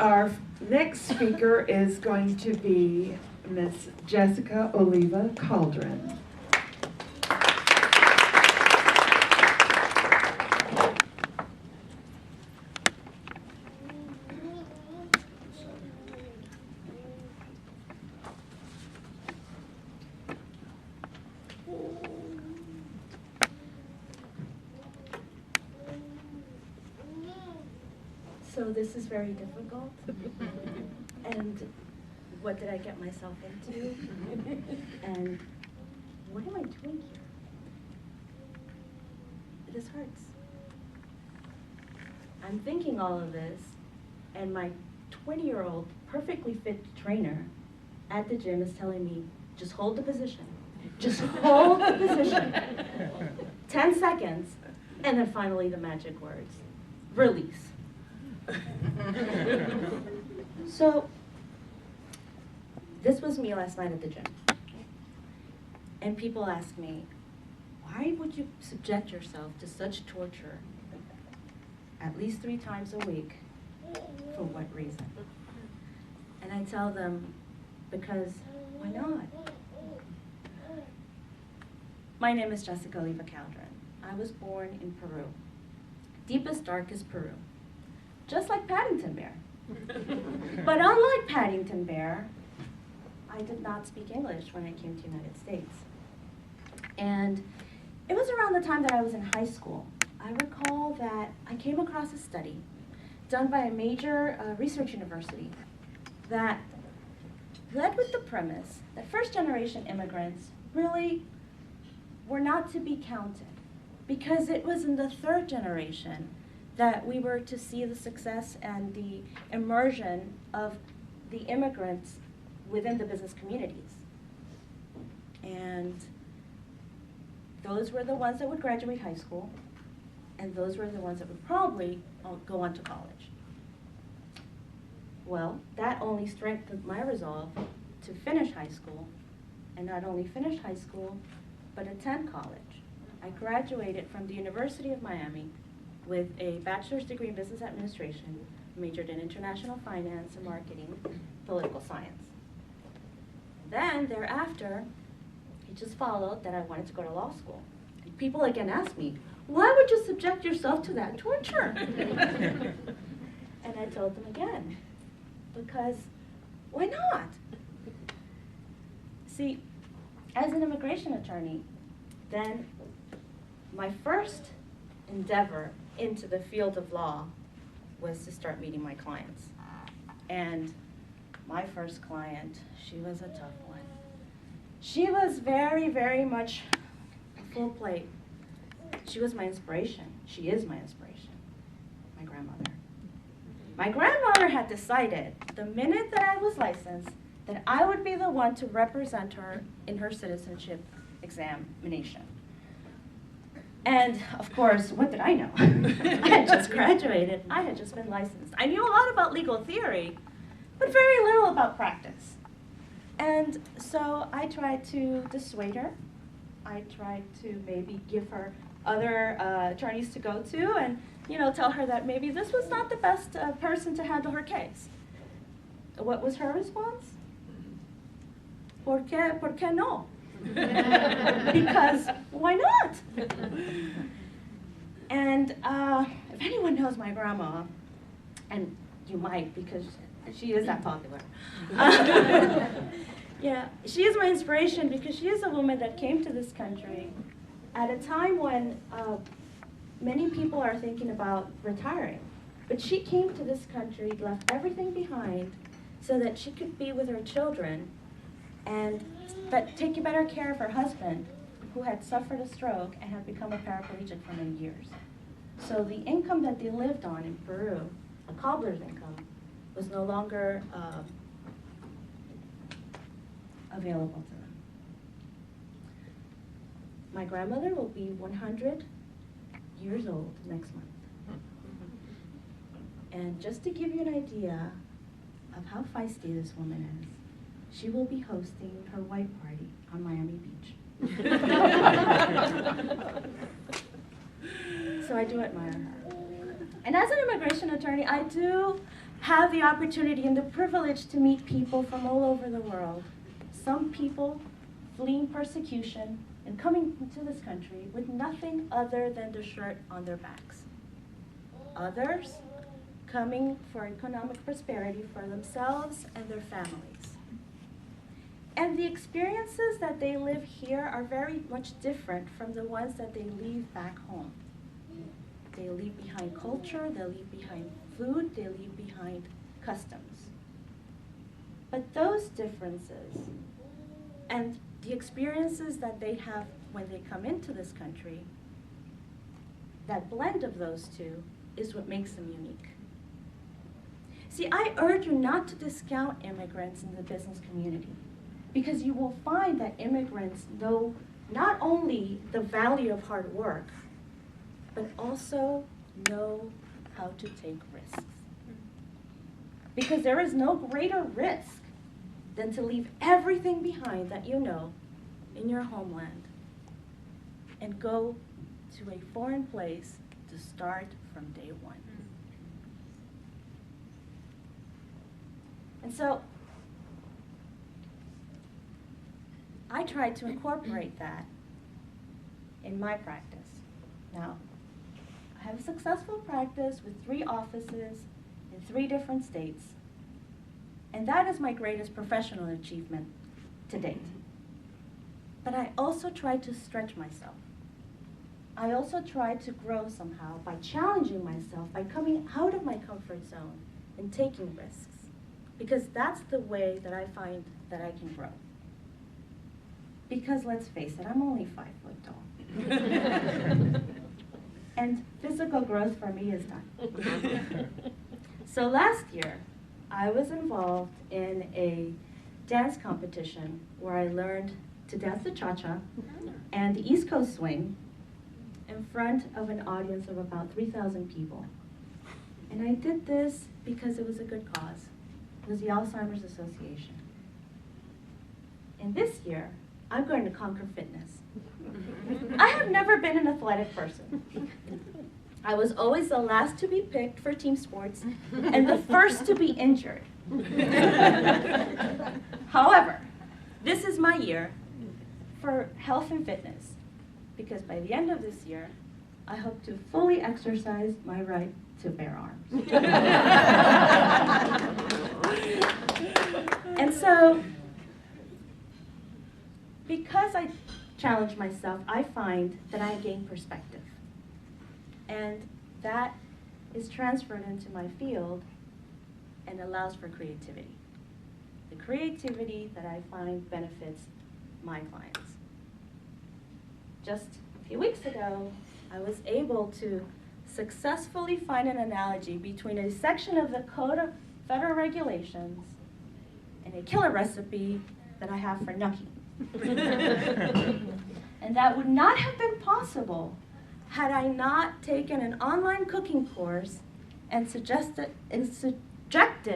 Our next speaker is going to be Miss Jessica Oliva Calderin. So this is very difficult. And what did I get myself into? And what am I doing here? This hurts. I'm thinking all of this, and my 20-year-old perfectly fit trainer at the gym is telling me, just hold the position. Just hold the position. 10 seconds, and then finally the magic words, release. So, this was me last night at the gym. And people ask me, why would you subject yourself to such torture at least 3 times a week? For what reason? And I tell them, because why not? My name is Jessica Oliva Calderin. I was born in Peru. Deepest, darkest Peru. Just like Paddington Bear. But unlike Paddington Bear, I did not speak English when I came to the United States. And it was around the time that I was in high school. I recall that I came across a study done by a major research university that led with the premise that first-generation immigrants really were not to be counted, because it was in the 3rd generation that we were to see the success and the immersion of the immigrants within the business communities. And those were the ones that would graduate high school, and those were the ones that would probably go on to college. Well, that only strengthened my resolve to finish high school, and not only finish high school, but attend college. I graduated from the University of Miami with a bachelor's degree in business administration, majored in international finance and marketing, political science. Then, thereafter, it just followed that I wanted to go to law school. And people again asked me, why would you subject yourself to that torture? And I told them again, because why not? See, as an immigration attorney, then my first endeavor into the field of law was to start meeting my clients. And my first client, she was a tough one. She was very, very much a full plate. She was my inspiration. She is my inspiration, my grandmother. My grandmother had decided the minute that I was licensed that I would be the one to represent her in her citizenship examination. And of course, what did I know? I had just graduated. I had just been licensed. I knew a lot about legal theory, but very little about practice. And so I tried to dissuade her. I tried to maybe give her other attorneys to go to and, tell her that maybe this was not the best person to handle her case. What was her response? ¿Por qué no? Because why not? And if anyone knows my grandma, and you might because she is that popular. Yeah, she is my inspiration because she is a woman that came to this country at a time when many people are thinking about retiring. But she came to this country, left everything behind so that she could be with her children but take better care of her husband, who had suffered a stroke and had become a paraplegic for many years. So the income that they lived on in Peru, a cobbler's income, was no longer available to them. My grandmother will be 100 years old next month. And just to give you an idea of how feisty this woman is, she will be hosting her white party on Miami Beach. So I do admire her. And as an immigration attorney, I do have the opportunity and the privilege to meet people from all over the world. Some people fleeing persecution and coming to this country with nothing other than the shirt on their backs. Others coming for economic prosperity for themselves and their families. And the experiences that they live here are very much different from the ones that they leave back home. They leave behind culture, they leave behind food, they leave behind customs. But those differences and the experiences that they have when they come into this country, that blend of those two is what makes them unique. See, I urge you not to discount immigrants in the business community, because you will find that immigrants know not only the value of hard work, but also know how to take risks. Because there is no greater risk than to leave everything behind that you know in your homeland and go to a foreign place to start from day one. And so I tried to incorporate that in my practice. Now, I have a successful practice with 3 offices in 3 different states, and that is my greatest professional achievement to date. But I also tried to stretch myself. I also tried to grow somehow by challenging myself, by coming out of my comfort zone and taking risks, because that's the way that I find that I can grow. Because let's face it, I'm only 5 foot tall. And physical growth for me is done. So last year, I was involved in a dance competition where I learned to dance the cha-cha and the East Coast swing in front of an audience of about 3,000 people. And I did this because it was a good cause. It was the Alzheimer's Association. And this year, I'm going to conquer fitness. I have never been an athletic person. I was always the last to be picked for team sports and the first to be injured. However, this is my year for health and fitness, because by the end of this year, I hope to fully exercise my right to bear arms. And so, because I challenge myself, I find that I gain perspective. And that is transferred into my field and allows for creativity. The creativity that I find benefits my clients. Just a few weeks ago, I was able to successfully find an analogy between a section of the Code of Federal Regulations and a killer recipe that I have for gnocchi. And that would not have been possible had I not taken an online cooking course and subjected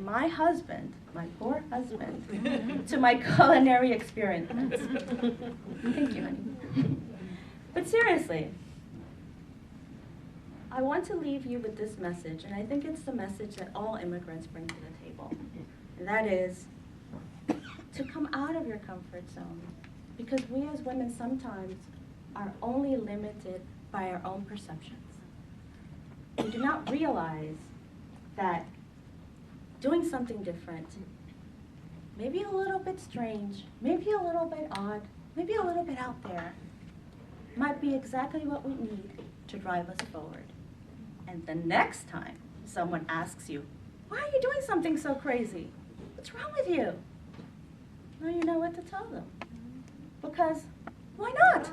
my husband, my poor husband, to my culinary experiments. Thank you, honey. But seriously, I want to leave you with this message, and I think it's the message that all immigrants bring to the table. And that is to come out of your comfort zone, because we as women sometimes are only limited by our own perceptions. We do not realize that doing something different, maybe a little bit strange, maybe a little bit odd, maybe a little bit out there, might be exactly what we need to drive us forward. And the next time someone asks you, why are you doing something so crazy? What's wrong with you? Now you know what to tell them. Because why not?